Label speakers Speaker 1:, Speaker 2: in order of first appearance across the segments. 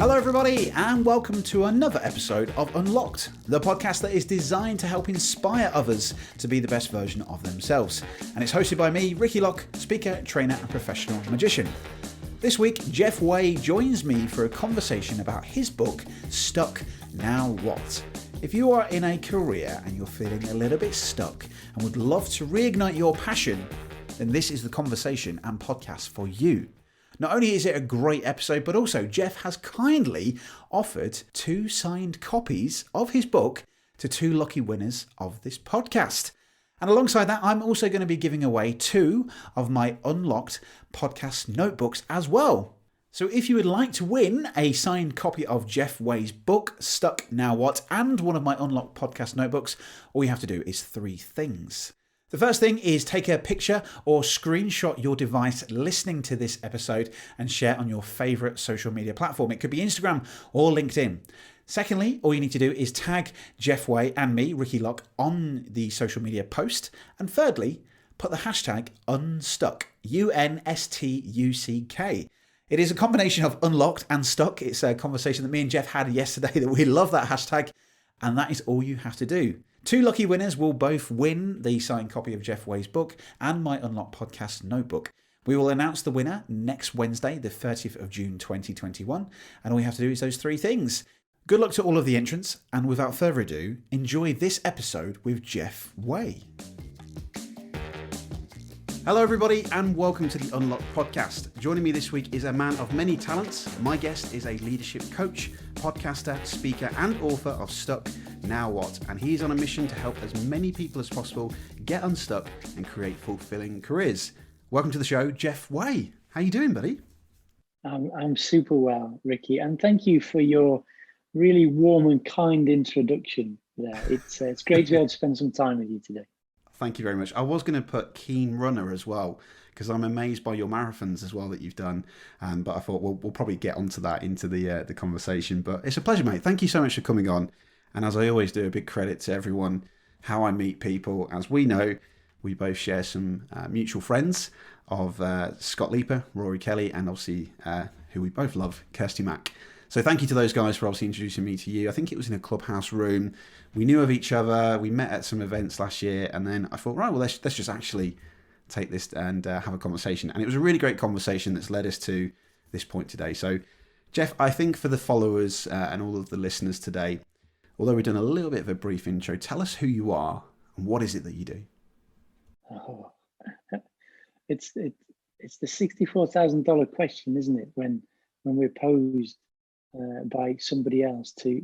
Speaker 1: Hello everybody and welcome to another episode of Unlocked, the podcast that is designed to help inspire others to be the best version of themselves. And it's hosted by me, Ricky Locke, speaker, trainer and professional magician. This week, Jeff Way joins me for a conversation about his book, Stuck, Now What? If you are in a career and you're feeling a little bit stuck and would love to reignite your passion, then this is the conversation and podcast for you. Not only is it a great episode, but also Jeff has kindly offered 2 signed copies of his book to 2 lucky winners of this podcast. And alongside that, I'm also going to be giving away 2 of my Unlocked podcast notebooks as well. So if you would like to win a signed copy of Jeff Way's book, Stuck, Now What, and one of my Unlocked podcast notebooks, all you have to do is 3 things. The first thing is take a picture or screenshot your device listening to this episode and share on your favorite social media platform. It could be Instagram or LinkedIn. Secondly, all you need to do is tag Jeff Way and me, Ricky Locke, on the social media post. And thirdly, put the hashtag Unstuck, UNSTUCK. It is a combination of unlocked and stuck. It's a conversation that me and Jeff had yesterday that we love that hashtag. And that is all you have to do. 2 lucky winners will both win the signed copy of Jeff Way's book and my Unlocked podcast notebook. We will announce the winner next Wednesday, the 30th of June 2021. And all you have to do is those 3 things. Good luck to all of the entrants. And without further ado, enjoy this episode with Jeff Way. Hello everybody and welcome to the Unlocked podcast. Joining me this week is a man of many talents. My guest is a leadership coach, podcaster, speaker and author of Stuck, Now What? And he is on a mission to help as many people as possible get unstuck and create fulfilling careers. Welcome to the show, Jeff Way. How you doing, buddy?
Speaker 2: I'm super well, Ricky, and thank you for your really warm and kind introduction there. It's great to be able to spend some time with you today.
Speaker 1: Thank you very much. I was going to put keen runner as well, because I'm amazed by your marathons as well that you've done. But I thought we'll probably get onto that into the conversation. But it's a pleasure, mate. Thank you so much for coming on. And as I always do, a big credit to everyone, how I meet people. As we know, we both share some mutual friends of Scott Leaper, Rory Kelly, and obviously who we both love, Kirsty Mack. So thank you to those guys for obviously introducing me to you. I think it was in a clubhouse room. We knew of each other. We met at some events last year. And then I thought, right, well, let's just actually take this and have a conversation. And it was a really great conversation that's led us to this point today. So, Jeff, I think for the followers and all of the listeners today, although we've done a little bit of a brief intro, tell us who you are and what is it that you do?
Speaker 2: Oh, it's the $64,000 question, isn't it? When we're posed by somebody else to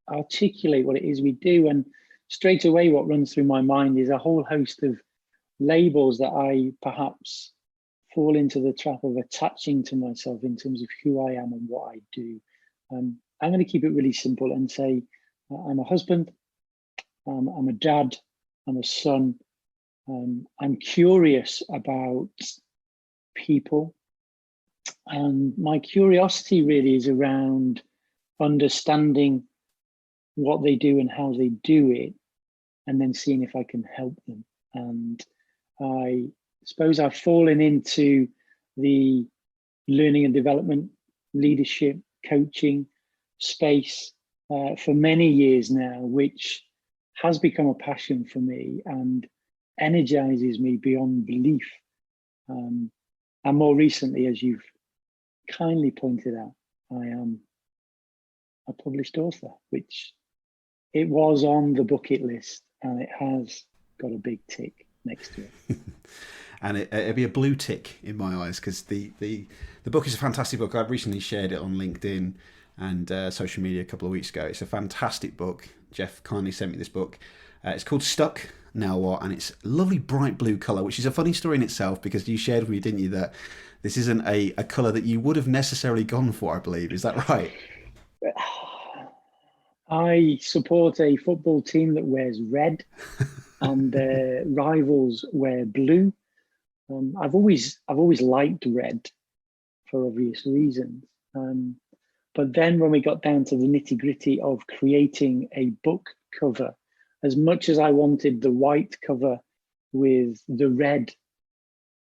Speaker 2: articulate what it is we do. And straight away, what runs through my mind is a whole host of labels that I perhaps fall into the trap of attaching to myself in terms of who I am and what I do. I'm going to keep it really simple and say I'm a husband, I'm a dad, I'm a son. I'm curious about people. And my curiosity really is around understanding what they do and how they do it, and then seeing if I can help them. And I suppose I've fallen into the learning and development, leadership, coaching space for many years now, which has become a passion for me and energizes me beyond belief. And more recently, as you've kindly pointed out, I am a published author, which it was on the bucket list and it has got a big tick next to it.
Speaker 1: And it'll be a blue tick in my eyes, because the book is a fantastic book. I've recently shared it on LinkedIn and social media a couple of weeks ago. It's a fantastic book. Jeff kindly sent me this book. It's called Stuck, Now What? And it's a lovely bright blue colour, which is a funny story in itself, because you shared with me, didn't you, that this isn't a colour that you would have necessarily gone for, I believe. Is that right?
Speaker 2: I support a football team that wears red and their rivals wear blue. I've always liked red for obvious reasons. But then when we got down to the nitty-gritty of creating a book cover, as much as I wanted the white cover with the red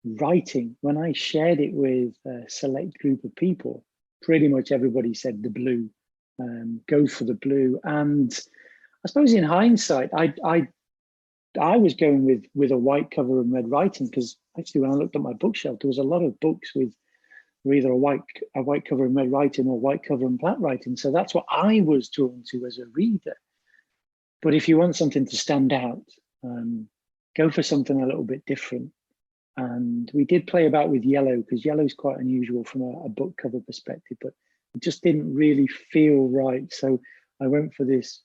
Speaker 2: writing, when I shared it with a select group of people, pretty much everybody said the blue, go for the blue. And I suppose in hindsight, I was going with a white cover and red writing, because actually when I looked at my bookshelf, there was a lot of books with either a white cover and red writing or white cover and black writing. So that's what I was drawn to as a reader. But if you want something to stand out, go for something a little bit different. And we did play about with yellow, because yellow is quite unusual from a book cover perspective, but it just didn't really feel right. So I went for this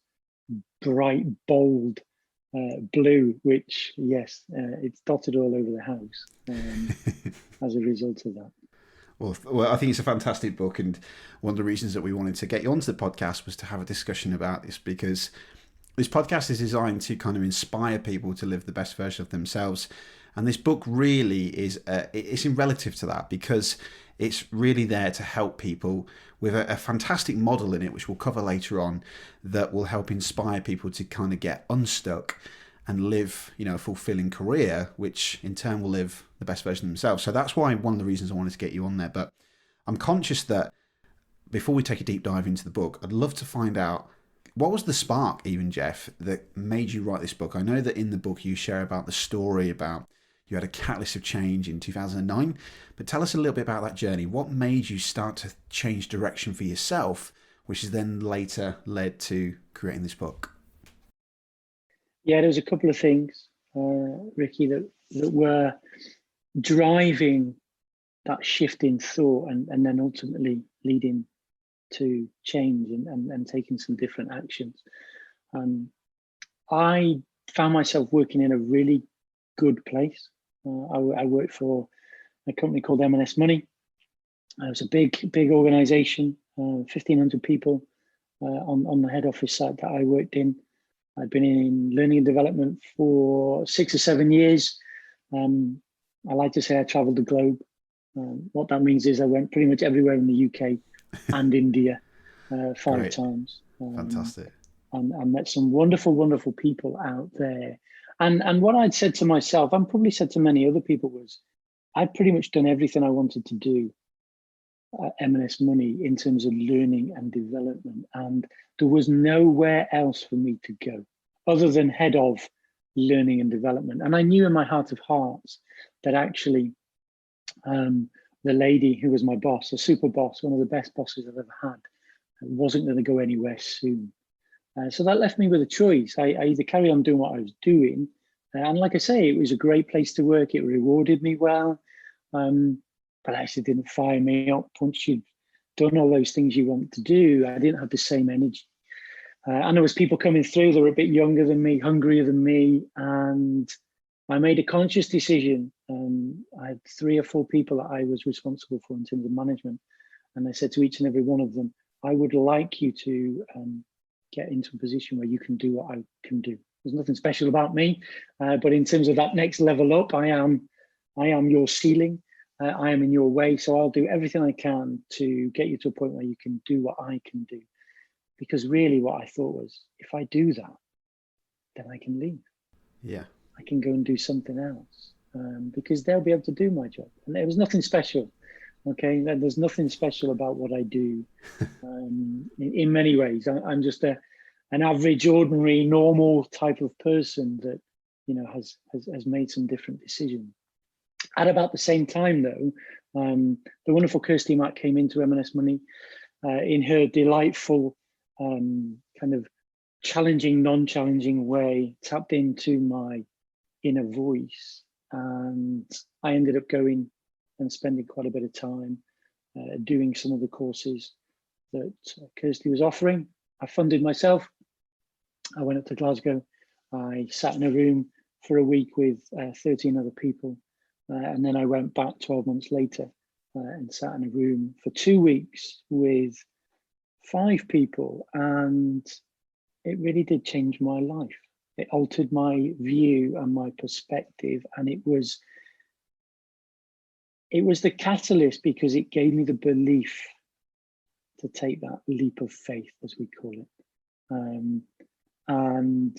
Speaker 2: bright, bold blue, which, yes, it's dotted all over the house as a result of that.
Speaker 1: Well, I think it's a fantastic book, and one of the reasons that we wanted to get you onto the podcast was to have a discussion about this, because this podcast is designed to kind of inspire people to live the best version of themselves. And this book really is, it's in relative to that, because it's really there to help people with a fantastic model in it, which we'll cover later on, that will help inspire people to kind of get unstuck and live, a fulfilling career, which in turn will live the best version of themselves. So that's why one of the reasons I wanted to get you on there. But I'm conscious that before we take a deep dive into the book, I'd love to find out, what was the spark, even, Jeff, that made you write this book? I know that in the book you share about the story about you had a catalyst of change in 2009, but tell us a little bit about that journey. What made you start to change direction for yourself, which has then later led to creating this book?
Speaker 2: Yeah, there was a couple of things, Ricky, that were driving that shift in thought, and then ultimately leading to change and taking some different actions. I found myself working in a really good place. I worked for a company called M&S Money. It was a big organization, 1,500 people on the head office side that I worked in. I'd been in learning and development for 6 or 7 years. I like to say I traveled the globe. What that means is I went pretty much everywhere in the UK and India 5
Speaker 1: Great.
Speaker 2: times.
Speaker 1: Fantastic.
Speaker 2: And I met some wonderful, wonderful people out there. And what I'd said to myself, and probably said to many other people, was I'd pretty much done everything I wanted to do at M&S Money in terms of learning and development. And there was nowhere else for me to go other than head of learning and development. And I knew in my heart of hearts that actually the lady who was my boss, a super boss, one of the best bosses I've ever had, wasn't going to go anywhere soon. So that left me with a choice. I either carry on doing what I was doing, and like I say, it was a great place to work. It rewarded me well, but actually didn't fire me up once you'd done all those things you want to do. I didn't have the same energy. And there was people coming through that were a bit younger than me, hungrier than me, and I made a conscious decision. I had 3 or 4 people that I was responsible for in terms of management, and I said to each and every one of them, I would like you to get into a position where you can do what I can do. There's nothing special about me, but in terms of that next level up, I am your ceiling. I am in your way, so I'll do everything I can to get you to a point where you can do what I can do. Because really what I thought was, if I do that, then I can leave.
Speaker 1: Yeah.
Speaker 2: I can go and do something else, because they'll be able to do my job. And there was nothing special. Okay, there's nothing special about what I do. In many ways, I'm just an average, ordinary, normal type of person that has made some different decisions. At about the same time, though, the wonderful Kirsty Mack came into M&S Money in her delightful kind of challenging, non-challenging way, tapped into my inner voice, and I ended up going and spending quite a bit of time doing some of the courses that Kirsty was offering. I funded myself. I went up to Glasgow. I sat in a room for a week with 13 other people. And then I went back 12 months later and sat in a room for 2 weeks with 5 people. And it really did change my life. It altered my view and my perspective. And it was the catalyst, because it gave me the belief to take that leap of faith, as we call it. And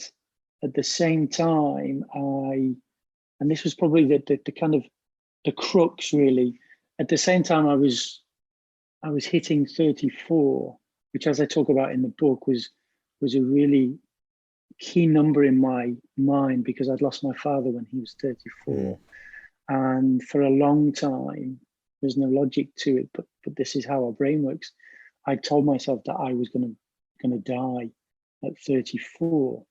Speaker 2: at the same time, and this was probably the kind of the crux, really. At the same time, I was I was hitting 34, which, as I talk about in the book, was a really key number in my mind, because I'd lost my father when he was 34. And for a long time, there's no logic to it, but this is how our brain works. I told myself that I was going to die at 34,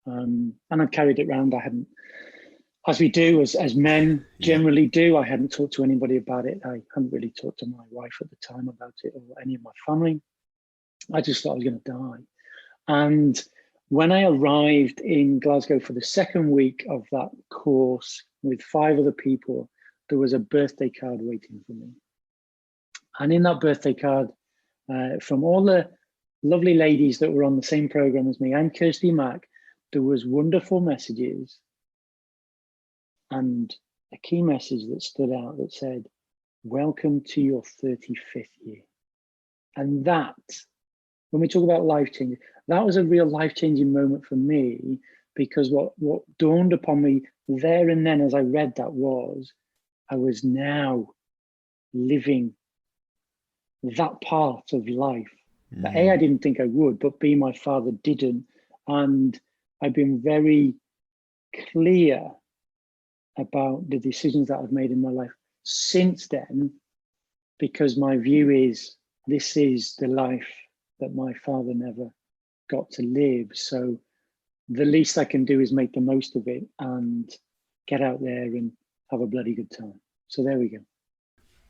Speaker 2: and I carried it around. I hadn't, as we do, as men generally do, I hadn't talked to anybody about it. I hadn't really talked to my wife at the time about it, or any of my family. I just thought I was going to die. And when I arrived in Glasgow for the second week of that course with 5 other people, there was a birthday card waiting for me. And in that birthday card, from all the lovely ladies that were on the same program as me and Kirsty Mack, there was wonderful messages. And a key message that stood out that said, "Welcome to your 35th year." And that, when we talk about life changing, that was a real life changing moment for me, because what dawned upon me there and then as I read that was, I was now living that part of life that A, I didn't think I would, but B, my father didn't. And I've been very clear about the decisions that I've made in my life since then, because my view is, this is the life that my father never got to live. So the least I can do is make the most of it and get out there and have a bloody good time. So there we go.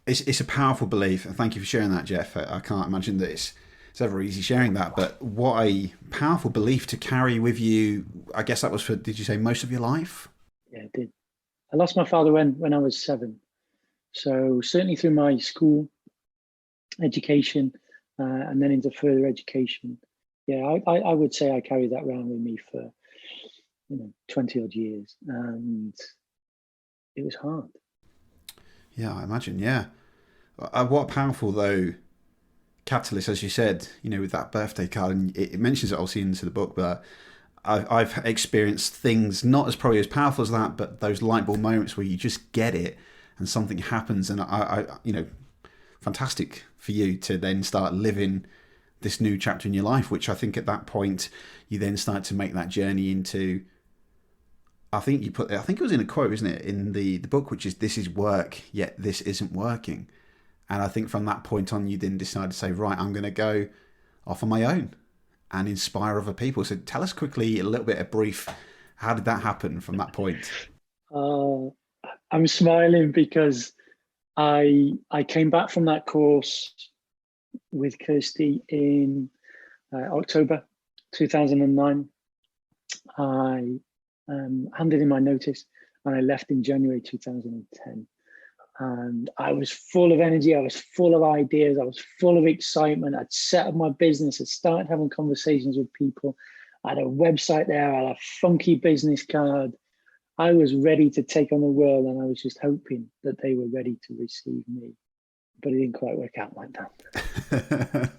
Speaker 1: It's a powerful belief, and thank you for sharing that, Jeff. I can't imagine that it's ever easy sharing that, but what a powerful belief to carry with you. I guess that was for, did you say most of your life?
Speaker 2: Yeah, I did. I lost my father when I was 7. So certainly through my school education and then into further education. Yeah, I would say I carried that around with me for 20 odd years, and it was hard.
Speaker 1: Yeah, I imagine. Yeah. What a powerful, though, catalyst, as you said, with that birthday card, and it mentions it obviously into the book, but I've experienced things not as probably as powerful as that, but those light bulb moments where you just get it and something happens, and I fantastic for you to then start living this new chapter in your life, which I think at that point you then start to make that journey into, I think it was in a quote, isn't it, in the book, which is, "This is work, yet this isn't working." And I think from that point on, you then decide to say, right, I'm going to go off on my own and inspire other people. So tell us quickly a little bit, a brief, how did that happen from that point?
Speaker 2: I'm smiling because I came back from that course with Kirsty in October 2009. I handed in my notice and I left in January 2010. And I was full of energy. I was full of ideas. I was full of excitement. I'd set up my business. I started having conversations with people. I had a website there. I had a funky business card. I was ready to take on the world, and I was just hoping that they were ready to receive me. But it didn't quite work out like that.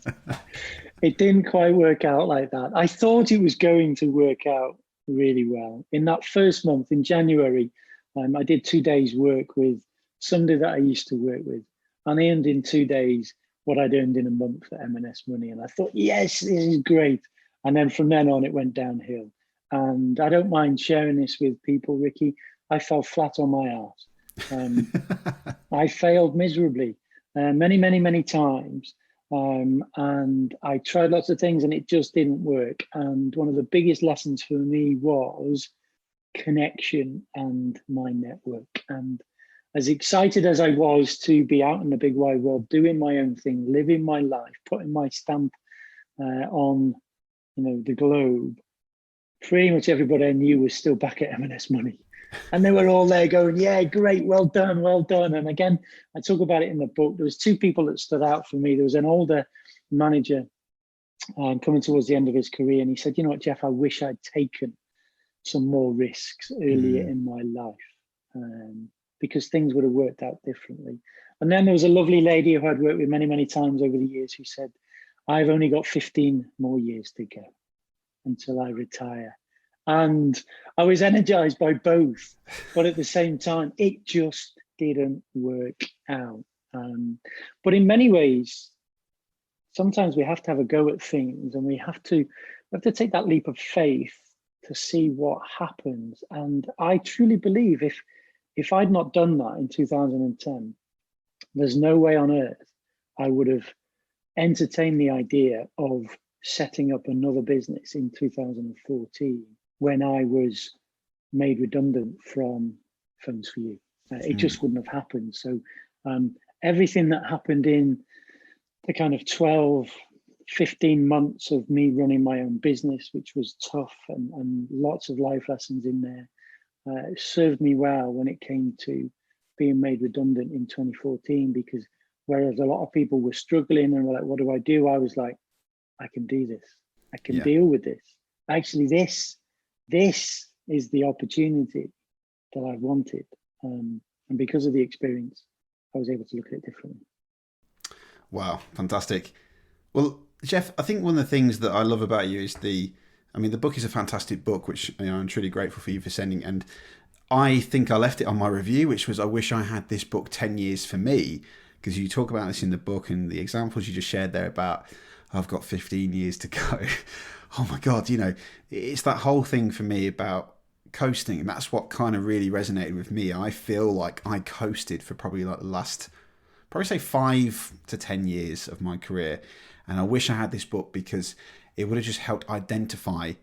Speaker 2: It didn't quite work out like that. I thought it was going to work out really well. In that first month, in January, I did 2 days work with somebody that I used to work with, and I earned in 2 days what I'd earned in a month for M&S Money. And I thought, yes, this is great. And then from then on, it went downhill. And I don't mind sharing this with people, Ricky. I fell flat on my arse. I failed miserably many, many, many times. And I tried lots of things and it just didn't work. And one of the biggest lessons for me was connection and my network. And as excited as I was to be out in the big wide world, doing my own thing, living my life, putting my stamp on, the globe, pretty much everybody I knew was still back at M&S Money. And they were all there going, yeah, great, well done, well done. And again, I talk about it in the book. There was 2 people that stood out for me. There was an older manager coming towards the end of his career. And he said, you know what, Jeff, I wish I'd taken some more risks earlier in my life. Because things would have worked out differently. And then there was a lovely lady who I'd worked with many, many times over the years who said, I've only got 15 more years to go until I retire. And I was energized by both, but at the same time, it just didn't work out. But in many ways, sometimes we have to have a go at things, and we have to take that leap of faith to see what happens. And I truly believe if I'd not done that in 2010, there's no way on earth I would have entertained the idea of setting up another business in 2014 when I was made redundant from Phones for You. It just wouldn't have happened. So everything that happened in the kind of 12, 15 months of me running my own business, which was tough and lots of life lessons in there, served me well when it came to being made redundant in 2014, because whereas a lot of people were struggling and were like, what do I do? I was like, I can do this. I can deal with this. Actually, this is the opportunity that I wanted. And because of the experience, I was able to look at it differently.
Speaker 1: Wow, fantastic. Well, Jeff, I think one of the things that I love about you is the book is a fantastic book, which I'm truly grateful for you for sending. And I think I left it on my review, which was, I wish I had this book 10 years for me, because you talk about this in the book and the examples you just shared there about, I've got 15 years to go. Oh my God, it's that whole thing for me about coasting. And that's what kind of really resonated with me. I feel like I coasted for probably like the last, probably say 5 to 10 years of my career. And I wish I had this book, because it would have just helped identify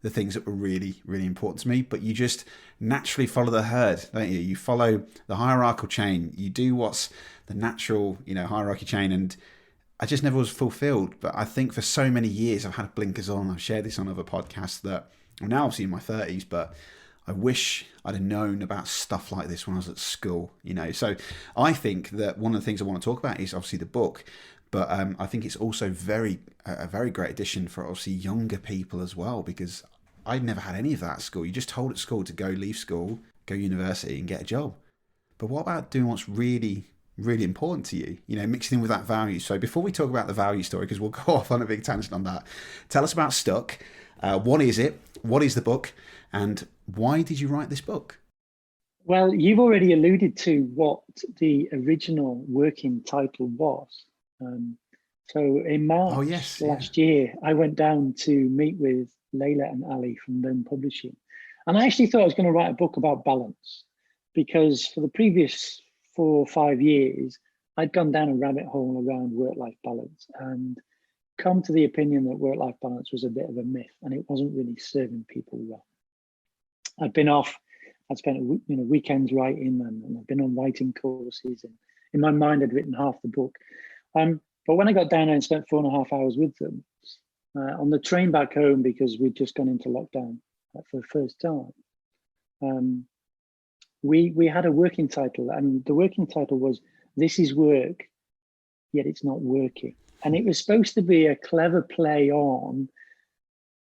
Speaker 1: the things that were really, really important to me. But you just naturally follow the herd, don't you? You follow the hierarchical chain. You do what's the natural, hierarchy chain. And I just never was fulfilled. But I think for so many years I've had blinkers on. I've shared this on other podcasts that I'm now obviously in my 30s, but I wish I'd have known about stuff like this when I was at school, So I think that one of the things I want to talk about is obviously the book, but I think it's also a very great addition for obviously younger people as well, because I'd never had any of that at school. You're just told at school to leave school, go university and get a job. But what about doing what's really, really important to you, mixing in with that value? So before we talk about the value story, because we'll go off on a big tangent on that, tell us about Stuck. What is it? What is the book? And why did you write this book?
Speaker 2: Well, you've already alluded to what the original working title was. So in March last year, I went down to meet with Layla and Ali from Learn Publishing. And I actually thought I was going to write a book about balance, because for the previous 4 or 5 years, I'd gone down a rabbit hole around work-life balance and come to the opinion that work-life balance was a bit of a myth and it wasn't really serving people well. I'd been off, I'd spent weekends writing, and I've been on writing courses, and in my mind I'd written half the book. But when I got down there and spent 4.5 hours with them, on the train back home, because we'd just gone into lockdown for the first time, we had a working title, and the working title was, "This is work, yet it's not working." And it was supposed to be a clever play on,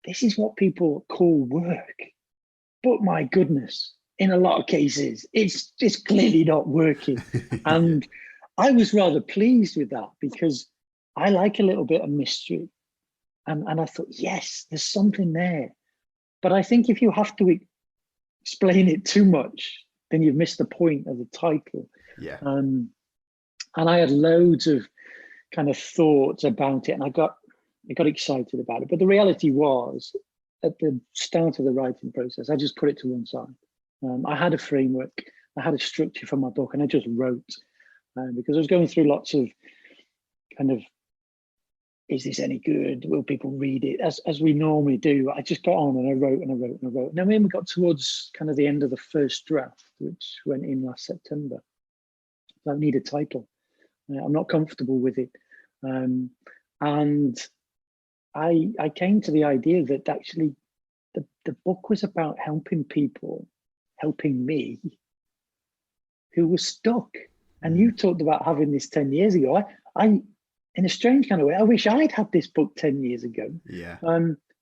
Speaker 2: this is what people call work, but my goodness, in a lot of cases, it's just clearly not working. And I was rather pleased with that, because I like a little bit of mystery. And I thought, yes, there's something there. But I think if you have to explain it too much, then you've missed the point of the title.
Speaker 1: Yeah.
Speaker 2: And I had loads of kind of thoughts about it, and I got excited about it. But the reality was, at the start of the writing process, I just put it to one side. I had a framework, I had a structure for my book, and I just wrote, because I was going through lots of kind of, is this any good? Will people read it? As we normally do. I just got on and I wrote and I wrote and I wrote. And then when we got towards kind of the end of the first draft, which went in last September, I need a title. I'm not comfortable with it. And I came to the idea that actually the book was about helping people, helping me, who were stuck. And you talked about having this 10 years ago. I in a strange kind of way, I wish I'd had this book 10 years ago.
Speaker 1: Yeah.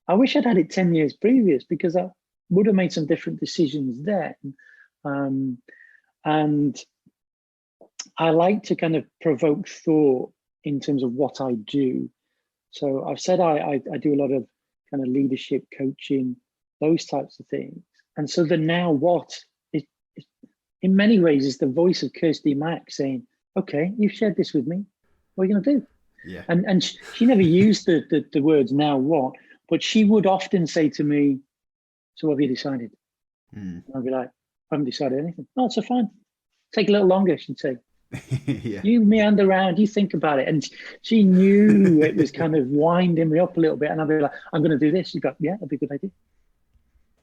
Speaker 2: I wish I'd had it 10 years previous, because I would have made some different decisions then. And I like to kind of provoke thought in terms of what I do. So I've said I do a lot of kind of leadership coaching, those types of things. And so the now what is in many ways is the voice of Kirsty Mack saying, okay, you've shared this with me. What are you going to do?
Speaker 1: Yeah.
Speaker 2: And she never used the words now what, but she would often say to me, so what have you decided?
Speaker 1: Mm.
Speaker 2: And I'd be like, I haven't decided anything. Oh, it's fine. Take a little longer, she'd say.
Speaker 1: Yeah.
Speaker 2: You meander around, you think about it. And she knew it was kind of winding me up a little bit. And I'd be like, I'm going to do this. She'd go, yeah, that'd be a good idea.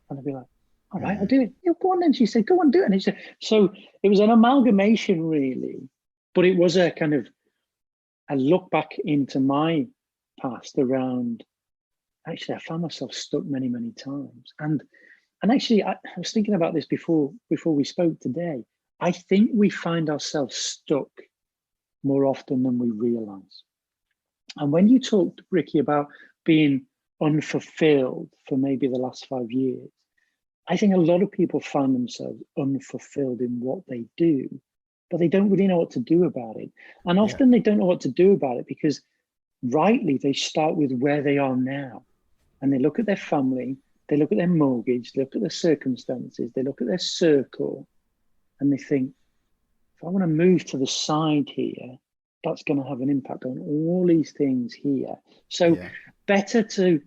Speaker 2: And I'd be like, all right, I'll do it. Yeah, go on then. She said, go on, do it. And said, so it was an amalgamation, really. But it was a kind of a look back into my past around, actually, I found myself stuck many, many times. And actually, I was thinking about this before we spoke today. I think we find ourselves stuck more often than we realize. And when you talked, Ricky, about being unfulfilled for maybe the last 5 years, I think a lot of people find themselves unfulfilled in what they do, but they don't really know what to do about it. And often they don't know what to do about it because rightly they start with where they are now. And they look at their family, they look at their mortgage, they look at their circumstances, they look at their circle, and they think, if I want to move to the side here, that's going to have an impact on all these things here. So better to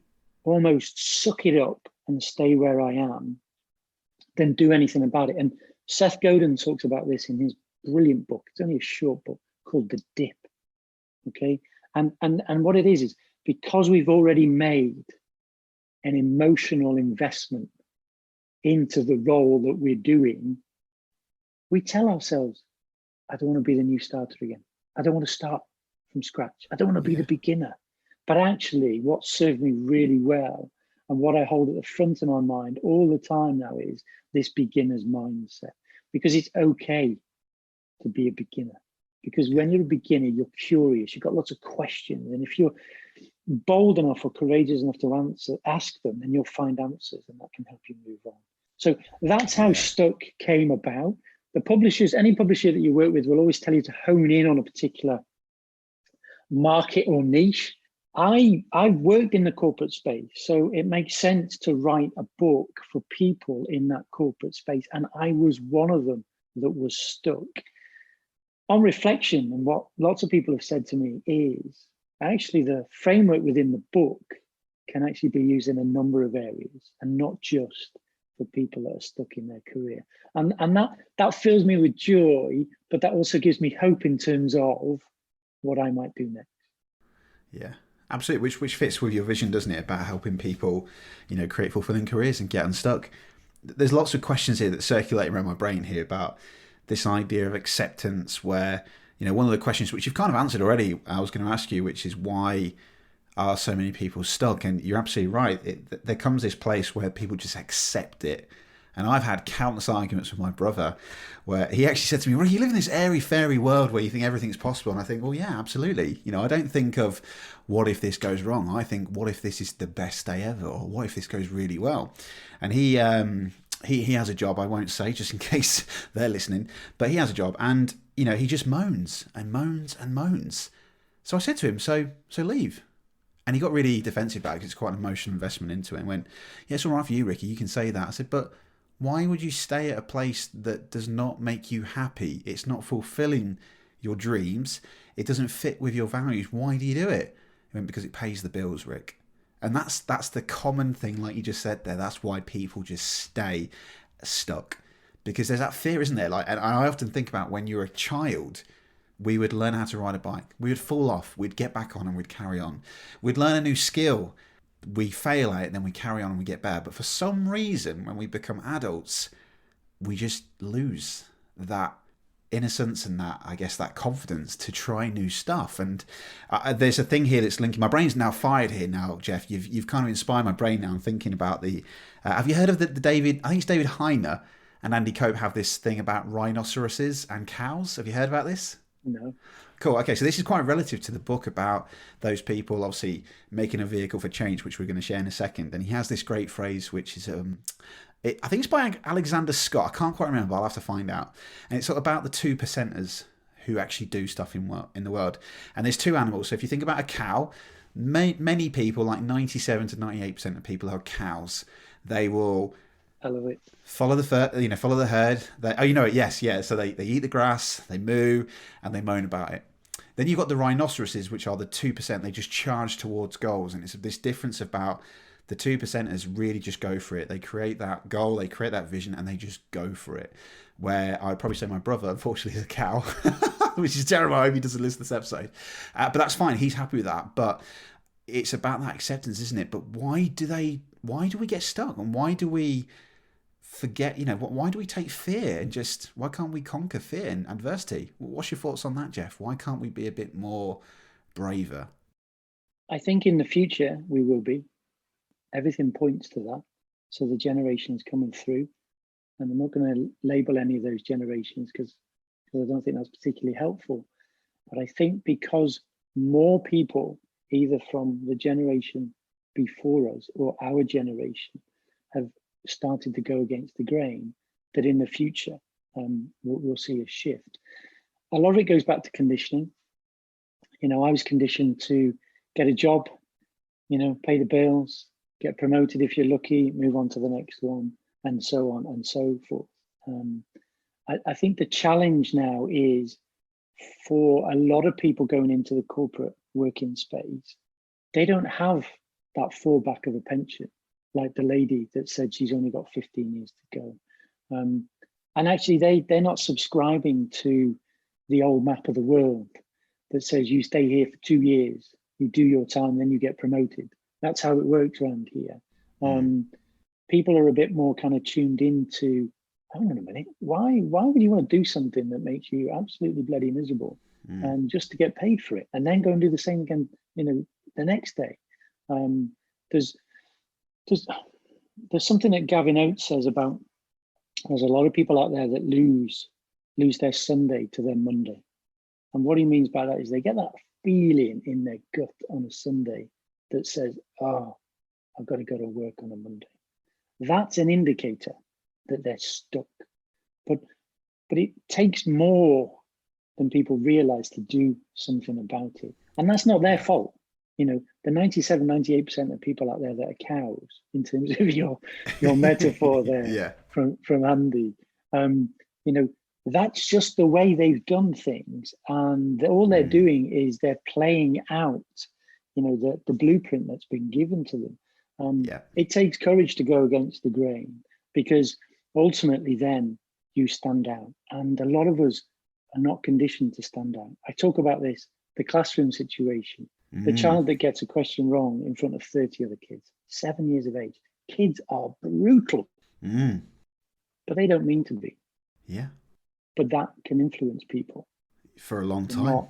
Speaker 2: almost suck it up and stay where I am than do anything about it. And Seth Godin talks about this in his brilliant book. It's only a short book called The Dip. Okay. And what it is because we've already made an emotional investment into the role that we're doing, we tell ourselves, I don't want to be the new starter again. I don't want to start from scratch. I don't want to be the beginner. But actually, what served me really well and what I hold at the front of my mind all the time now is this beginner's mindset, because it's okay to be a beginner. Because when you're a beginner, you're curious, you've got lots of questions. And if you're bold enough or courageous enough to ask them, then you'll find answers and that can help you move on. So that's how Stuck came about. The publishers, any publisher that you work with will always tell you to hone in on a particular market or niche. I've worked in the corporate space, so it makes sense to write a book for people in that corporate space. And I was one of them that was stuck. On reflection, and what lots of people have said to me is actually the framework within the book can actually be used in a number of areas and not just for people that are stuck in their career. And that fills me with joy, but that also gives me hope in terms of what I might do next.
Speaker 1: Yeah, absolutely. Which fits with your vision, doesn't it, about helping people, create fulfilling careers and get unstuck. There's lots of questions here that circulate around my brain here about this idea of acceptance, where, one of the questions which you've kind of answered already, I was going to ask you, which is why are so many people stuck? And you're absolutely right. There comes this place where people just accept it. And I've had countless arguments with my brother where he actually said to me, well, you live in this airy fairy world where you think everything's possible. And I think, well, yeah, absolutely. I don't think of what if this goes wrong. I think, what if this is the best day ever? Or what if this goes really well? And he has a job, I won't say just in case they're listening, but he has a job and, he just moans and moans and moans. So I said to him, so leave. And he got really defensive about it because it's quite an emotional investment into it and went, yeah, it's all right for you, Ricky, you can say that. I said, but why would you stay at a place that does not make you happy? It's not fulfilling your dreams. It doesn't fit with your values. Why do you do it? He went, because it pays the bills, Rick. And that's the common thing, like you just said there. That's why people just stay stuck. Because there's that fear, isn't there? And I often think about when you're a child, we would learn how to ride a bike. We would fall off. We'd get back on and we'd carry on. We'd learn a new skill. We fail at it, then we carry on and we get better. But for some reason, when we become adults, we just lose that innocence and that confidence to try new stuff. And there's a thing here that's linking. My brain's now fired here now, Jeff. You've kind of inspired my brain now. I'm thinking about have you heard of the David? I think it's David Heiner and Andy Cope have this thing about rhinoceroses and cows. Have you heard about this?
Speaker 2: No.
Speaker 1: Cool. Okay, so this is quite relative to the book about those people obviously making a vehicle for change, which we're going to share in a second. And he has this great phrase, which is, I think it's by Alexander Scott. I can't quite remember, but I'll have to find out. And it's sort of about the 2%ers who actually do stuff in the world. And there's two animals. So if you think about a cow, many people, like 97 to 98% of people who are cows, they will follow the herd. Yes. So they eat the grass, they moo, and they moan about it. Then you've got the rhinoceroses, which are the 2%. They just charge towards goals. And it's this difference about the 2%ers really just go for it. They create that goal, they create that vision, and they just go for it. Where I'd probably say my brother, unfortunately, is a cow, which is terrible. I hope he doesn't listen to this episode. But that's fine. He's happy with that. But it's about that acceptance, isn't it? But why do we get stuck? And why do we forget, why do we take fear and why can't we conquer fear and adversity? What's your thoughts on that, Jeff? Why can't we be a bit more braver?
Speaker 2: I think in the future we will be. Everything points to that. So the generations coming through, and I'm not going to label any of those generations because I don't think that's particularly helpful. But I think because more people, either from the generation before us or our generation, have started to go against the grain, that in the future we'll see a shift. A lot of it goes back to conditioning. I was conditioned to get a job, pay the bills, get promoted if you're lucky, move on to the next one, and so on and so forth. I think the challenge now is for a lot of people going into the corporate working space, they don't have that fallback of a pension, like the lady that said she's only got 15 years to go. And actually they're not subscribing to the old map of the world that says you stay here for 2 years, you do your time, then you get promoted. That's how it works around here. People are a bit more kind of tuned into, hang on a minute, why would you want to do something that makes you absolutely bloody miserable and just to get paid for it and then go and do the same again, the next day? There's something that Gavin Oates says about, there's a lot of people out there that lose their Sunday to their Monday. And what he means by that is they get that feeling in their gut on a Sunday that says, oh, I've got to go to work on a Monday. That's an indicator that they're stuck. But it takes more than people realize to do something about it. And that's not their fault. The 97, 98% of people out there that are cows, in terms of your metaphor there from Andy, that's just the way they've done things. And all they're doing is they're playing out, the blueprint that's been given to them. It takes courage to go against the grain, because ultimately then you stand out. And a lot of us are not conditioned to stand out. I talk about this, the classroom situation. The child that gets a question wrong in front of 30 other kids, 7 years of age. Kids are brutal, but they don't mean to be.
Speaker 1: Yeah.
Speaker 2: But that can influence people
Speaker 1: for a long time.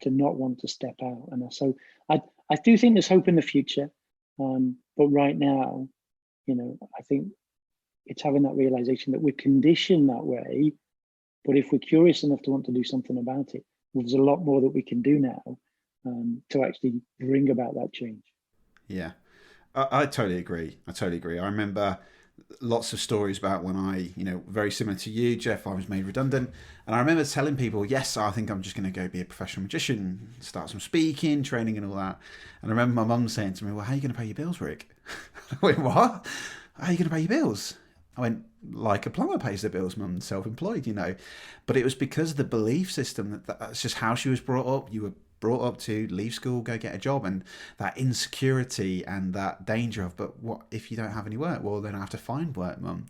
Speaker 2: To not want to step out. And so I do think there's hope in the future. But right now, I think it's having that realization that we're conditioned that way. But if we're curious enough to want to do something about it, there's a lot more that we can do now to actually bring about that change.
Speaker 1: Yeah, I totally agree. I remember lots of stories about when I, very similar to you, Jeff, I was made redundant. And I remember telling people, yes, I think I'm just going to go be a professional magician, start some speaking, training and all that. And I remember my mum saying to me, well, how are you going to pay your bills, Rick? I went, what? How are you going to pay your bills? I went, like a plumber pays their bills, mum, self-employed, But it was because of the belief system that's just how she was brought up. You were brought up to leave school, go get a job, and that insecurity and that danger of, but what if you don't have any work? Well, then I have to find work, mum.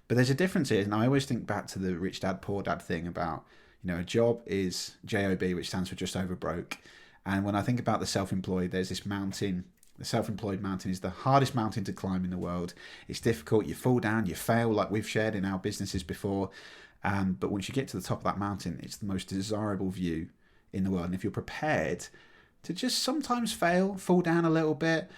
Speaker 1: But there's a difference here, and I always think back to the rich dad, poor dad thing about, a job is JOB, which stands for just over broke. And when I think about the self-employed, there's this mountain. The self-employed mountain is the hardest mountain to climb in the world. It's difficult. You fall down, you fail, like we've shared in our businesses before. But once you get to the top of that mountain, it's the most desirable view in the world. And if you're prepared to just sometimes fail, fall down a little bit,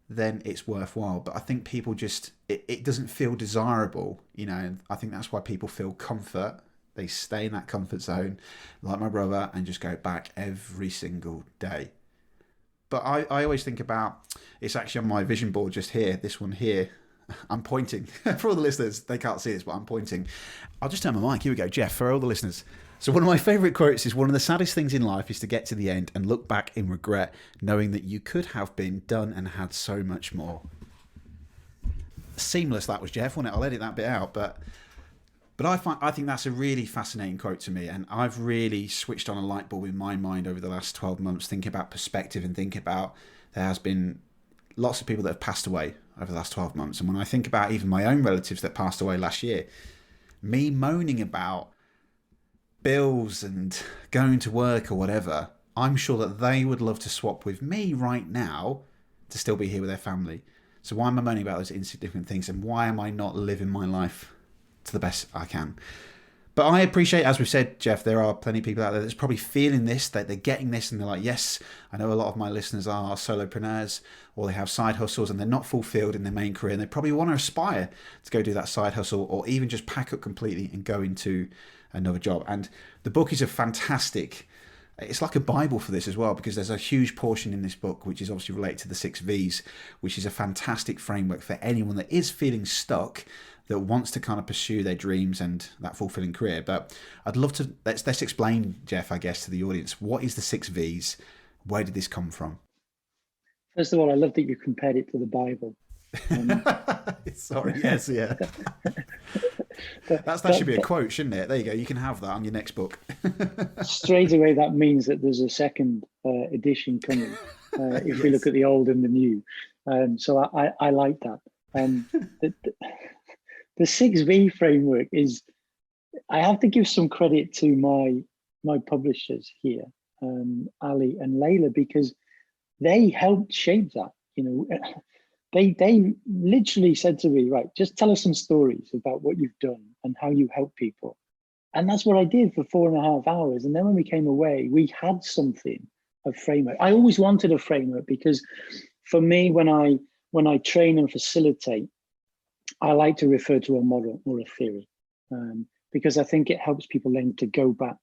Speaker 1: then it's worthwhile. But I think people just, it doesn't feel desirable. I think that's why people feel comfort. They stay in that comfort zone, like my brother, and just go back every single day. But I always think about, it's actually on my vision board just here, this one here. I'm pointing. For all the listeners, they can't see this, but I'm pointing. I'll just turn my mic. Here we go, Jeff, for all the listeners. So one of my favourite quotes is, one of the saddest things in life is to get to the end and look back in regret, knowing that you could have been done and had so much more. Seamless that was, Jeff, wasn't it? I'll edit that bit out, but But I think that's a really fascinating quote to me, and I've really switched on a light bulb in my mind over the last 12 months, thinking about perspective and thinking about there has been lots of people that have passed away over the last 12 months. And when I think about even my own relatives that passed away last year, me moaning about bills and going to work or whatever, I'm sure that they would love to swap with me right now to still be here with their family. So why am I moaning about those insignificant things, and why am I not living my life to the best I can? But I appreciate, as we've said, Jeff, there are plenty of people out there that's probably feeling this, that they're getting this, and they're like, yes, I know a lot of my listeners are solopreneurs, or they have side hustles and they're not fulfilled in their main career, and they probably want to aspire to go do that side hustle, or even just pack up completely and go into another job. And the book is a fantastic, it's like a Bible for this as well, because there's a huge portion in this book which is obviously related to the 6 V's, which is a fantastic framework for anyone that is feeling stuck, that wants to kind of pursue their dreams and that fulfilling career. But I'd love to, let's explain, Jeff, I guess, to the audience, what is the 6 V's? Where did this come from?
Speaker 2: First of all, I love that you compared it to the Bible.
Speaker 1: Sorry, yes, yeah. That should be a quote, shouldn't it? There you go. You can have that on your next book.
Speaker 2: Straight away, that means that there's a second edition coming, if
Speaker 1: Yes.
Speaker 2: we look at the old and the new. So I like that. The 6V framework is, I have to give some credit to my publishers here, Ali and Layla, because they helped shape that. They literally said to me, right, just tell us some stories about what you've done and how you help people. And that's what I did for 4.5 hours. And then when we came away, we had something, a framework. I always wanted a framework, because for me, when I train and facilitate, I like to refer to a model or a theory, because I think it helps people then to go back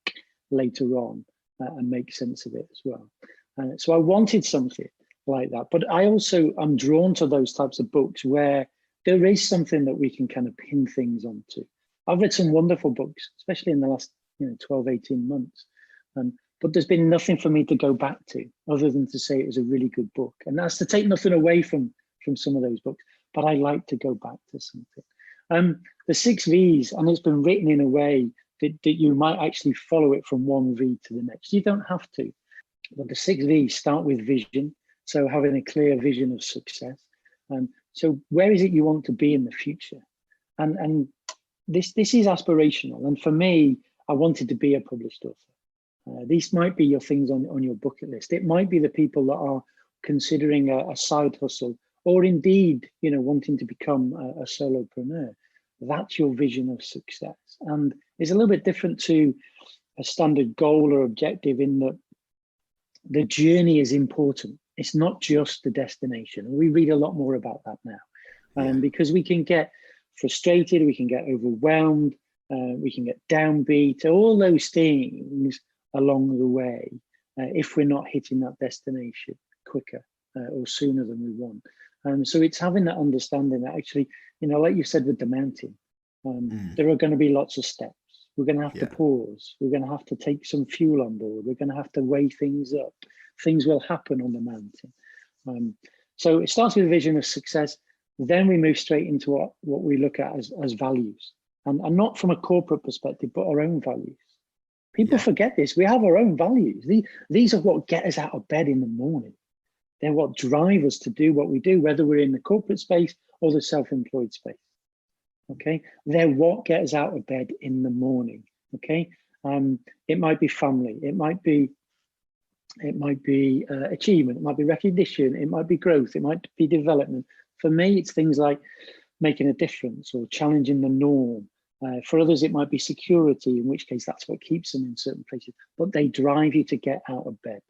Speaker 2: later on and make sense of it as well. So I wanted something like that, but I also am drawn to those types of books where there is something that we can kind of pin things onto. I've read some wonderful books, especially in the last 12, 18 months, but there's been nothing for me to go back to other than to say it was a really good book. And that's to take nothing away from some of those books, but I like to go back to something. The 6 V's, and it's been written in a way that you might actually follow it from one V to the next. You don't have to, but the 6 V's start with vision. So having a clear vision of success. So where is it you want to be in the future? And this is aspirational. And for me, I wanted to be a published author. These might be your things on your bucket list. It might be the people that are considering a side hustle, or indeed, wanting to become a solopreneur. That's your vision of success. And it's a little bit different to a standard goal or objective, in that the journey is important. It's not just the destination. We read a lot more about that now, because we can get frustrated, we can get overwhelmed, we can get downbeat, all those things along the way, if we're not hitting that destination quicker or sooner than we want. So it's having that understanding that actually, like you said with the mountain, there are going to be lots of steps. We're going to have to pause. We're going to have to take some fuel on board. We're going to have to weigh things up. Things will happen on the mountain. So it starts with a vision of success. Then we move straight into what we look at as values, and not from a corporate perspective, but our own values. People forget this. We have our own values. These are what get us out of bed in the morning. They're what drive us to do what we do, whether we're in the corporate space or the self-employed space. Okay, they're what get us out of bed in the morning. Okay, it might be family, it might be achievement, it might be recognition, it might be growth, it might be development. For me, it's things like making a difference or challenging the norm. For others, it might be security, in which case that's what keeps them in certain places, but they drive you to get out of bed.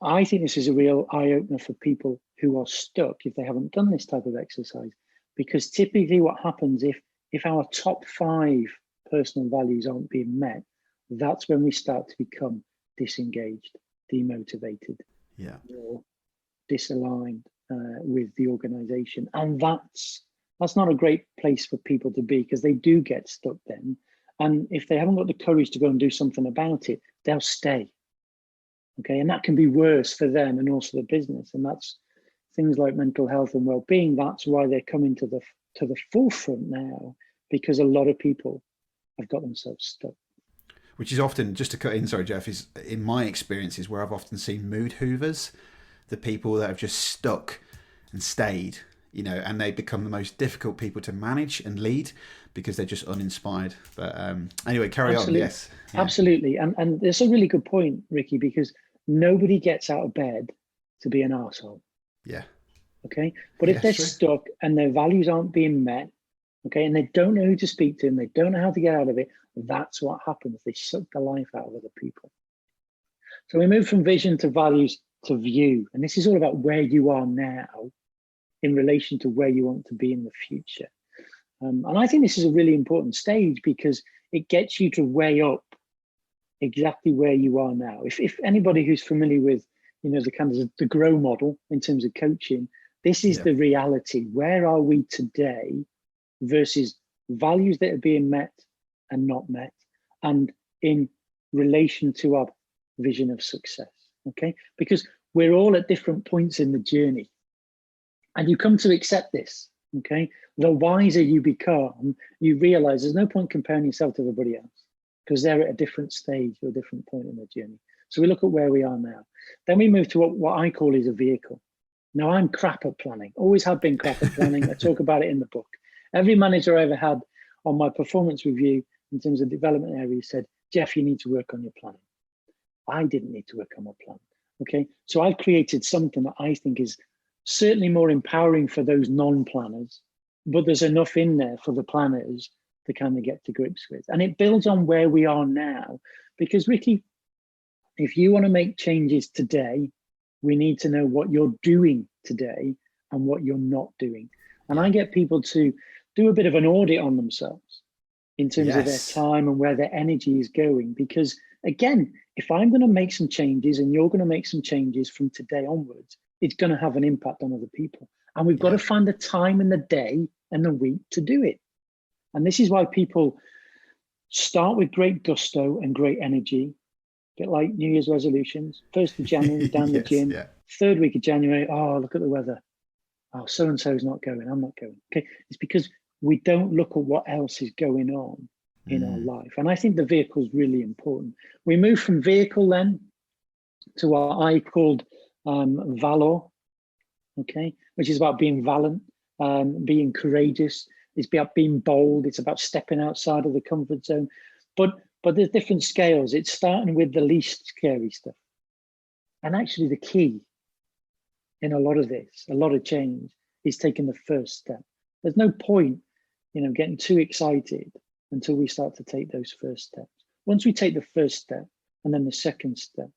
Speaker 2: I think this is a real eye-opener for people who are stuck if they haven't done this type of exercise, because typically what happens if our top 5 personal values aren't being met, that's when we start to become disengaged, demotivated, or disaligned with the organization. And that's not a great place for people to be, because they do get stuck then. And if they haven't got the courage to go and do something about it, they'll stay. Okay, and that can be worse for them and also the business. And that's things like mental health and well-being. That's why they're coming to the forefront now, because a lot of people have got themselves stuck.
Speaker 1: Which is often, just to cut in, sorry, Jeff, is in my experiences where I've often seen mood hoovers, the people that have just stuck and stayed, and they become the most difficult people to manage and lead because they're just uninspired. But anyway, carry
Speaker 2: Absolutely.
Speaker 1: on. Yes.
Speaker 2: Yeah. Absolutely. And there's a really good point, Ricky, because nobody gets out of bed to be an arsehole.
Speaker 1: Yeah.
Speaker 2: Okay. But if they're stuck and their values aren't being met, okay, and they don't know who to speak to and they don't know how to get out of it, that's what happens. They suck the life out of other people. So we move from vision to values to view. And this is all about where you are now in relation to where you want to be in the future. And I think this is a really important stage because it gets you to weigh up exactly where you are now. If anybody who's familiar with, the kind of the grow model in terms of coaching, this is the reality. Where are we today versus values that are being met and not met, and in relation to our vision of success, okay? Because we're all at different points in the journey. And you come to accept this, okay? The wiser you become, you realize there's no point comparing yourself to everybody else because they're at a different stage or a different point in the journey. So we look at where we are now. Then we move to what I call is a vehicle. Now, I'm crap at planning, always have been crap at planning. I talk about it in the book. Every manager I ever had on my performance review in terms of development area said, Jeff, you need to work on your planning. I didn't need to work on my plan, okay? So I've created something that I think is certainly more empowering for those non-planners, but there's enough in there for the planners to kind of get to grips with. And it builds on where we are now, because Ricky, if you want to make changes today, we need to know what you're doing today and what you're not doing. And I get people to do a bit of an audit on themselves in terms of their time and where their energy is going. Because again, if I'm going to make some changes and you're going to make some changes from today onwards, it's going to have an impact on other people. And we've got to find the time in the day and the week to do it. And this is why people start with great gusto and great energy, a bit like New Year's resolutions. 1st of January, down the gym. 3rd week of January, oh, look at the weather. Oh, so-and-so's not going, I'm not going. Okay, it's because we don't look at what else is going on in our life. And I think the vehicle is really important. We move from vehicle then to what I called valor, okay, which is about being valiant, being courageous. It's about being bold. It's about stepping outside of the comfort zone. But there's different scales. It's starting with the least scary stuff. And actually the key in a lot of this, a lot of change, is taking the first step. There's no point, getting too excited until we start to take those first steps. Once we take the first step and then the second step,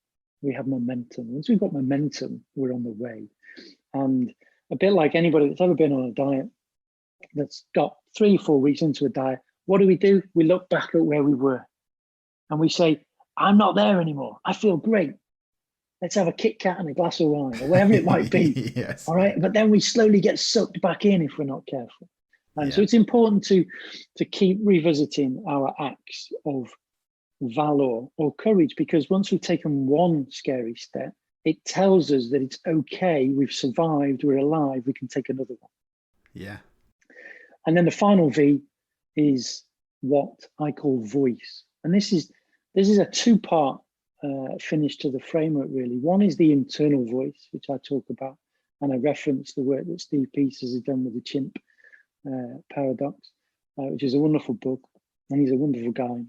Speaker 2: we have momentum. Once we've got momentum, we're on the way. And a bit like anybody that's ever been on a diet, that's got 3 or 4 weeks into a diet, what do? We look back at where we were and we say, I'm not there anymore. I feel great. Let's have a Kit Kat and a glass of wine or whatever it might be. All right. But then we slowly get sucked back in if we're not careful. And so it's important to keep revisiting our acts of valor or courage, because once we've taken one scary step, it tells us that it's okay. We've survived. We're alive. We can take another one.
Speaker 1: Yeah.
Speaker 2: And then the final V is what I call voice. And this is a 2-part finish to the framework, really. One is the internal voice, which I talk about, and I reference the work that Steve Peters has done with the chimp paradox, which is a wonderful book, and he's a wonderful guy.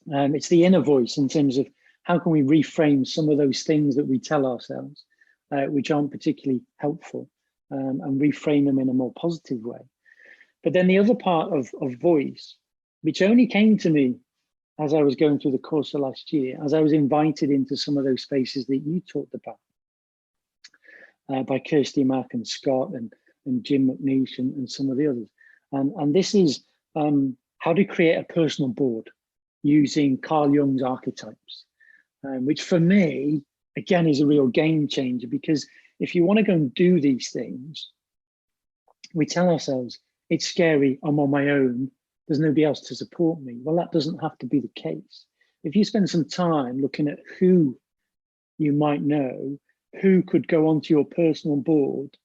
Speaker 2: It's the inner voice in terms of how can we reframe some of those things that we tell ourselves, which aren't particularly helpful, and reframe them in a more positive way. But then the other part of voice, which only came to me as I was going through the course of last year, as I was invited into some of those spaces that you talked about, by Kirsty Mack and Scott and Jim McNeish and some of the others. And this is how to create a personal board using Carl Jung's archetypes, which for me, again, is a real game changer, because if you want to go and do these things, we tell ourselves, it's scary, I'm on my own, there's nobody else to support me. Well, that doesn't have to be the case. If you spend some time looking at who you might know, who could go onto your personal board,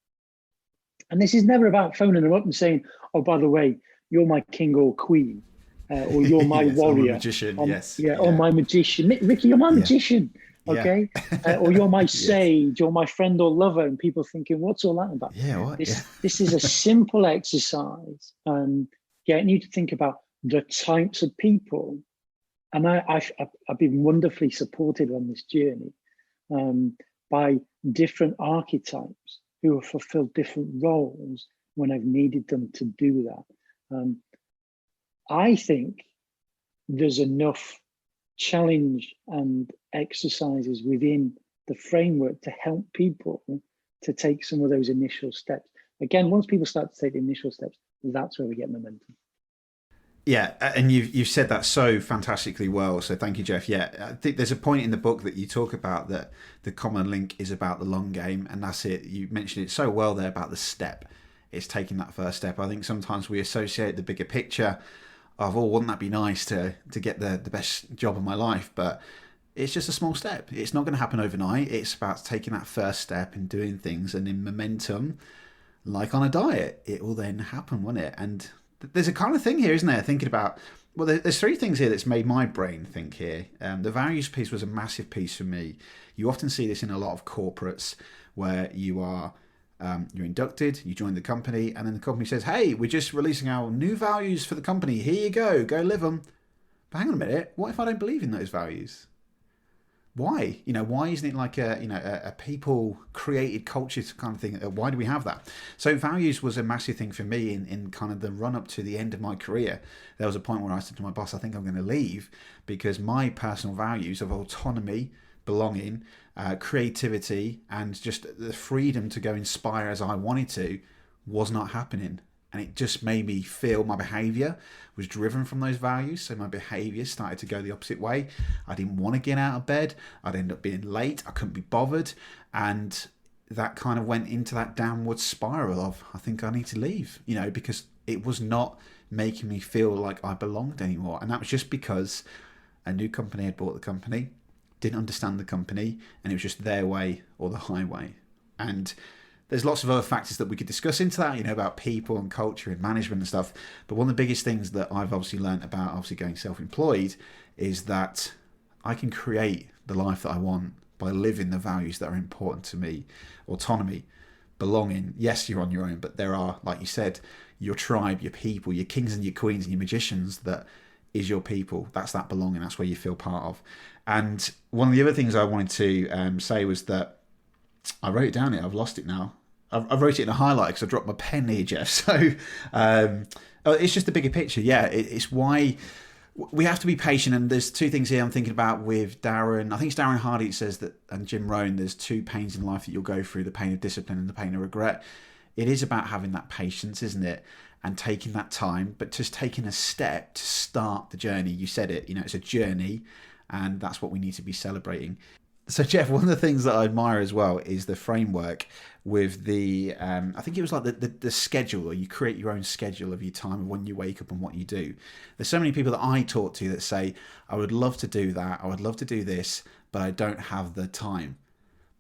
Speaker 2: and this is never about phoning them up and saying, oh, by the way, you're my king or queen, or you're my
Speaker 1: yes,
Speaker 2: warrior.
Speaker 1: I'm a magician. Yes.
Speaker 2: Yeah, or my magician. Ricky, you're my magician. Okay. Or you're my sage, or my friend or lover, and people thinking, what's all that about?
Speaker 1: Yeah. What?
Speaker 2: This is a simple exercise, getting you to think about the types of people. And I've been wonderfully supported on this journey by different archetypes who have fulfilled different roles when I've needed them to do that. I think there's enough challenge and exercises within the framework to help people to take some of those initial steps. Again, once people start to take the initial steps, that's where we get momentum.
Speaker 1: Yeah, and you've said that so fantastically well. So thank you, Jeff. Yeah, I think there's a point in the book that you talk about that the common link is about the long game, and that's it. You mentioned it so well there about the step. It's taking that first step. I think sometimes we associate the bigger picture of, oh, wouldn't that be nice to get the best job of my life? But it's just a small step. It's not going to happen overnight. It's about taking that first step and doing things, and in momentum, like on a diet, it will then happen, won't it? And there's a kind of thing here, isn't there? Thinking about, well, there's three things here that's made my brain think here. The values piece was a massive piece for me. You often see this in a lot of corporates where you are, you're inducted, you join the company, and then the company says, hey, we're just releasing our new values for the company. Here you go live them. But hang on a minute, what if I don't believe in those values? Why? Why isn't it like a people created culture kind of thing? Why do we have that? So values was a massive thing for me in kind of the run up to the end of my career. There was a point where I said to my boss, I think I'm going to leave because my personal values of autonomy, belonging, creativity, and just the freedom to go inspire as I wanted to was not happening. And it just made me feel my behavior was driven from those values. So my behavior started to go the opposite way. I didn't want to get out of bed. I'd end up being late. I couldn't be bothered. And that kind of went into that downward spiral of, I think I need to leave, because it was not making me feel like I belonged anymore. And that was just because a new company had bought the company, didn't understand the company, and it was just their way or the highway. And there's lots of other factors that we could discuss into that, about people and culture and management and stuff. But one of the biggest things that I've obviously learned about obviously going self-employed is that I can create the life that I want by living the values that are important to me. Autonomy, belonging. Yes, you're on your own, but there are, like you said, your tribe, your people, your kings and your queens and your magicians that is your people. That's that belonging. That's where you feel part of. And one of the other things I wanted to say was that I wrote it down here. I've lost it now. I wrote it in a highlight because I dropped my pen here, Jeff. So it's just the bigger picture. Yeah, it's why we have to be patient. And there's two things here I'm thinking about with Darren. I think it's Darren Hardy says that, and Jim Rohn, there's two pains in life that you'll go through, the pain of discipline and the pain of regret. It is about having that patience, isn't it? And taking that time, but just taking a step to start the journey. You said it, it's a journey, and that's what we need to be celebrating. So, Jeff, one of the things that I admire as well is the framework with the, I think it was like the schedule, or you create your own schedule of your time of when you wake up and what you do. There's so many people that I talk to that say, I would love to do that, I would love to do this, but I don't have the time.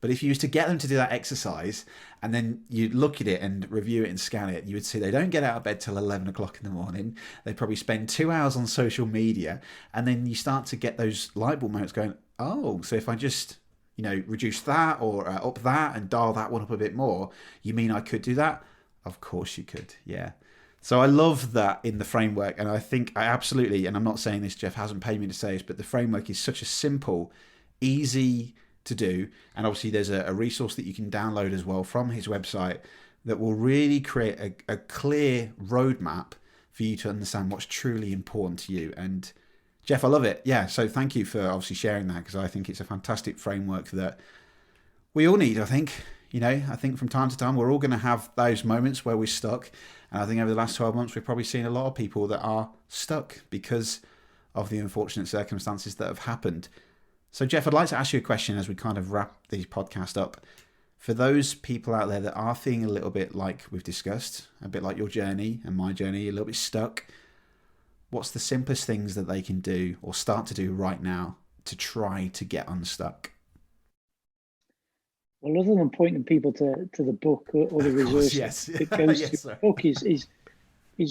Speaker 1: But if you used to get them to do that exercise and then you look at it and review it and scan it, you would see they don't get out of bed till 11 o'clock in the morning. They probably spend 2 hours on social media. And then you start to get those light bulb moments going, oh, so if I just, reduce that or up that and dial that one up a bit more, you mean I could do that? Of course you could. Yeah. So I love that in the framework. And I think I absolutely, and I'm not saying this, Jeff hasn't paid me to say this, but the framework is such a simple, easy to do. And obviously there's a resource that you can download as well from his website that will really create a clear roadmap for you to understand what's truly important to you. And Jeff, I love it. Yeah, so thank you for obviously sharing that, because I think it's a fantastic framework that we all need. I think from time to time we're all going to have those moments where we're stuck. And I think over the last 12 months we've probably seen a lot of people that are stuck because of the unfortunate circumstances that have happened. So Jeff, I'd like to ask you a question as we kind of wrap the podcast up. For those people out there that are feeling a little bit like we've discussed, a bit like your journey and my journey, a little bit stuck, what's the simplest things that they can do or start to do right now to try to get unstuck?
Speaker 2: Well, other than pointing people to the book or the resources
Speaker 1: yes.
Speaker 2: that goes
Speaker 1: yes,
Speaker 2: to the book is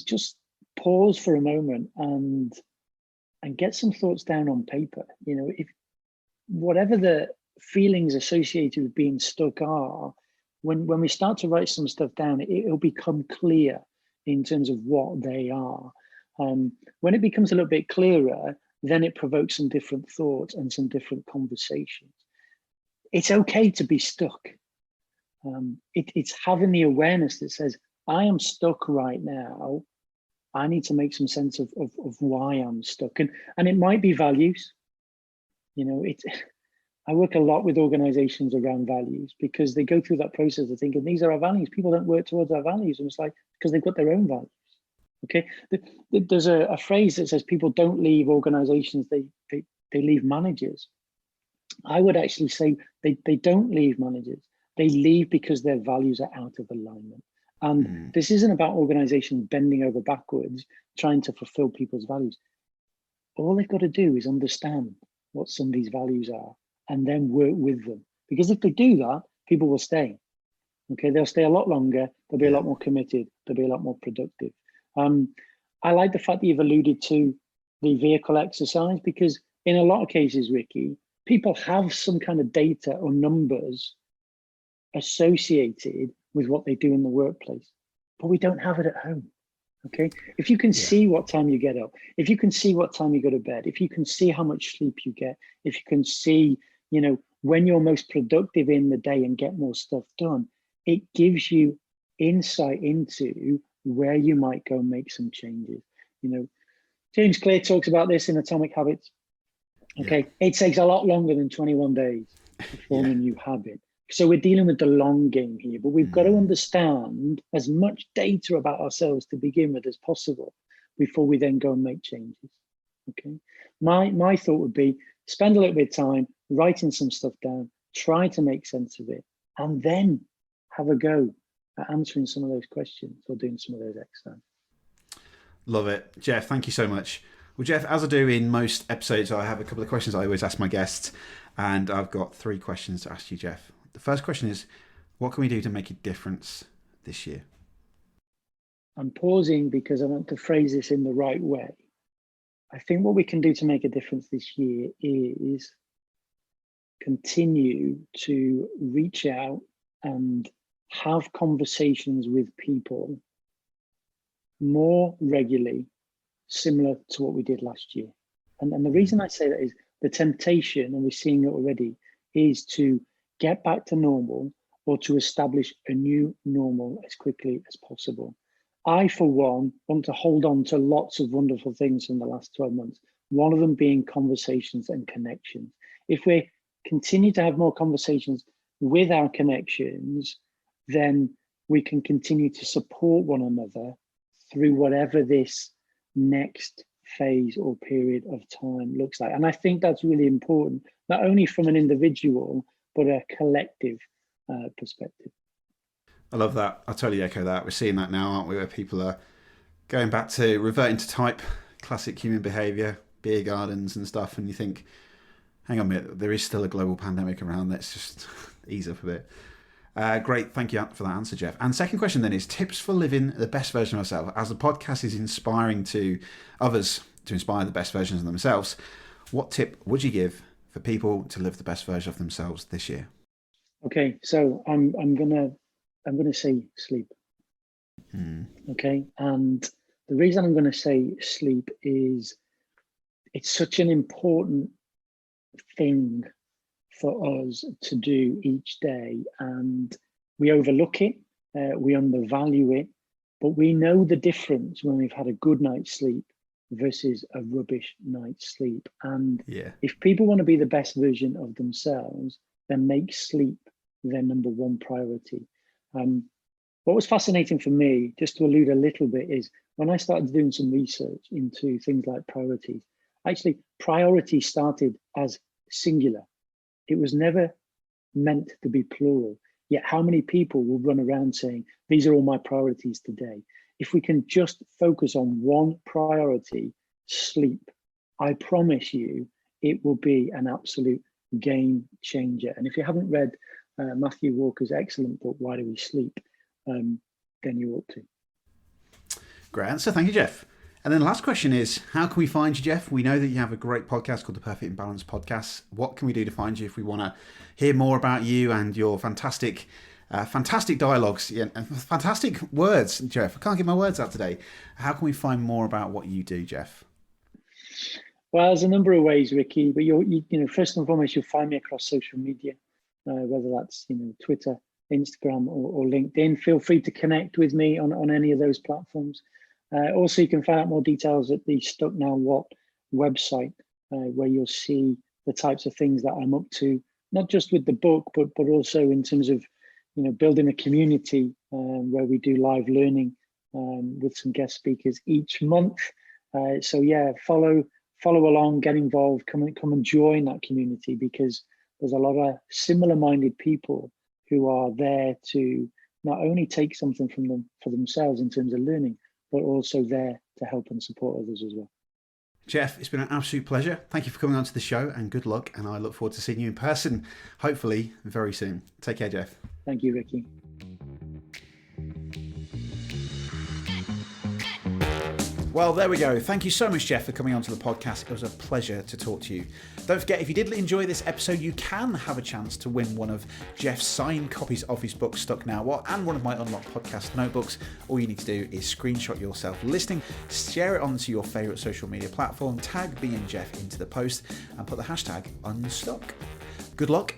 Speaker 2: just pause for a moment and get some thoughts down on paper. If whatever the feelings associated with being stuck are, when we start to write some stuff down, it'll become clear in terms of what they are. When it becomes a little bit clearer, then it provokes some different thoughts and some different conversations. It's okay to be stuck. It's having the awareness that says, I am stuck right now. I need to make some sense of why I'm stuck. And it might be values. I work a lot with organizations around values because they go through that process of thinking, these are our values. People don't work towards our values. And it's like, because they've got their own values. Okay. There's a phrase that says people don't leave organizations, they leave managers. I would actually say they don't leave managers. They leave because their values are out of alignment. And this isn't about organizations bending over backwards, trying to fulfill people's values. All they've got to do is understand what somebody's values are and then work with them. Because if they do that, people will stay. Okay, they'll stay a lot longer. They'll be a lot more committed. They'll be a lot more productive. I like the fact that you've alluded to the vehicle exercise, because in a lot of cases, Ricky, people have some kind of data or numbers associated with what they do in the workplace, but we don't have it at home. Okay, if you can see what time you get up, if you can see what time you go to bed, if you can see how much sleep you get, if you can see, when you're most productive in the day and get more stuff done, it gives you insight into where you might go and make some changes. James Clear talks about this in Atomic Habits. Okay, it takes a lot longer than 21 days to form a new habit. So we're dealing with the long game here, but we've got to understand as much data about ourselves to begin with as possible before we then go and make changes. Okay, my thought would be spend a little bit of time writing some stuff down, try to make sense of it, and then have a go at answering some of those questions or doing some of those exercises.
Speaker 1: Love it. Jeff, thank you so much. Well, Jeff, as I do in most episodes, I have a couple of questions I always ask my guests, and I've got 3 questions to ask you, Jeff. The first question is, what can we do to make a difference this year?
Speaker 2: I'm pausing because I want to phrase this in the right way. I think what we can do to make a difference this year is continue to reach out and have conversations with people more regularly, similar to what we did last year. And the reason I say that is the temptation, and we're seeing it already, is to get back to normal or to establish a new normal as quickly as possible. I, for one, want to hold on to lots of wonderful things in the last 12 months, one of them being conversations and connections. If we continue to have more conversations with our connections, then we can continue to support one another through whatever this next phase or period of time looks like. And I think that's really important, not only from an individual, but a collective perspective.
Speaker 1: I love that. I totally echo that. We're seeing that now, aren't we, where people are going back to reverting to type, classic human behaviour, beer gardens and stuff, and you think, hang on a minute, there is still a global pandemic around, let's just ease up a bit. Great, thank you for that answer, Jeff. And second question then is tips for living the best version of ourselves. As the podcast is inspiring to others to inspire the best versions of themselves, what tip would you give for people to live the best version of themselves this year?
Speaker 2: Okay, so I'm gonna say sleep. Okay, and the reason I'm gonna say sleep is it's such an important thing for us to do each day, and we overlook it, we undervalue it, but we know the difference when we've had a good night's sleep versus a rubbish night's sleep. And if people want to be the best version of themselves, then make sleep their number one priority. What was fascinating for me, just to allude a little bit, is when I started doing some research into things like priorities, actually priority started as singular. It was never meant to be plural. Yet how many people will run around saying, these are all my priorities today? If we can just focus on one priority, sleep, I promise you, it will be an absolute game changer. And if you haven't read Matthew Walker's excellent book, Why Do We Sleep? Then you ought to.
Speaker 1: Great answer. Thank you, Jeff. And then the last question is, how can we find you, Jeff? We know that you have a great podcast called the Perfect and Balanced Podcast. What can we do to find you if we want to hear more about you and your fantastic dialogues and fantastic words, Jeff? I can't get my words out today. How can we find more about what you do, Jeff?
Speaker 2: Well, there's a number of ways, Ricky, but you know, first and foremost, you'll find me across social media, whether that's, you know, Twitter, Instagram, or LinkedIn. Feel free to connect with me on any of those platforms. Also, you can find out more details at the Stuck Now What website, where you'll see the types of things that I'm up to, not just with the book, but also in terms of, you know, building a community where we do live learning with some guest speakers each month. So yeah, follow along, get involved, come and join that community, because there's a lot of similar-minded people who are there to not only take something from them for themselves in terms of learning, but also there to help and support others as well.
Speaker 1: Jeff, it's been an absolute pleasure. Thank you for coming on to the show, and good luck. And I look forward to seeing you in person, hopefully very soon. Take care, Jeff.
Speaker 2: Thank you, Ricky.
Speaker 1: Well, there we go. Thank you so much, Jeff, for coming onto the podcast. It was a pleasure to talk to you. Don't forget, if you did enjoy this episode, you can have a chance to win one of Jeff's signed copies of his book, Stuck Now What, and one of my Unlocked podcast notebooks. All you need to do is screenshot yourself listening, share it onto your favourite social media platform, tag me and Jeff into the post, and put the hashtag Unstuck. Good luck.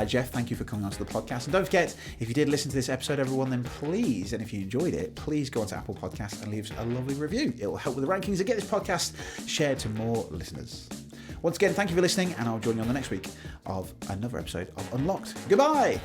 Speaker 1: Jeff, thank you for coming onto the podcast. And don't forget, if you did listen to this episode, everyone, then please, and if you enjoyed it, please go onto Apple Podcasts and leave a lovely review. It will help with the rankings and get this podcast shared to more listeners. Once again, thank you for listening, and I'll join you on the next week of another episode of Unlocked. Goodbye.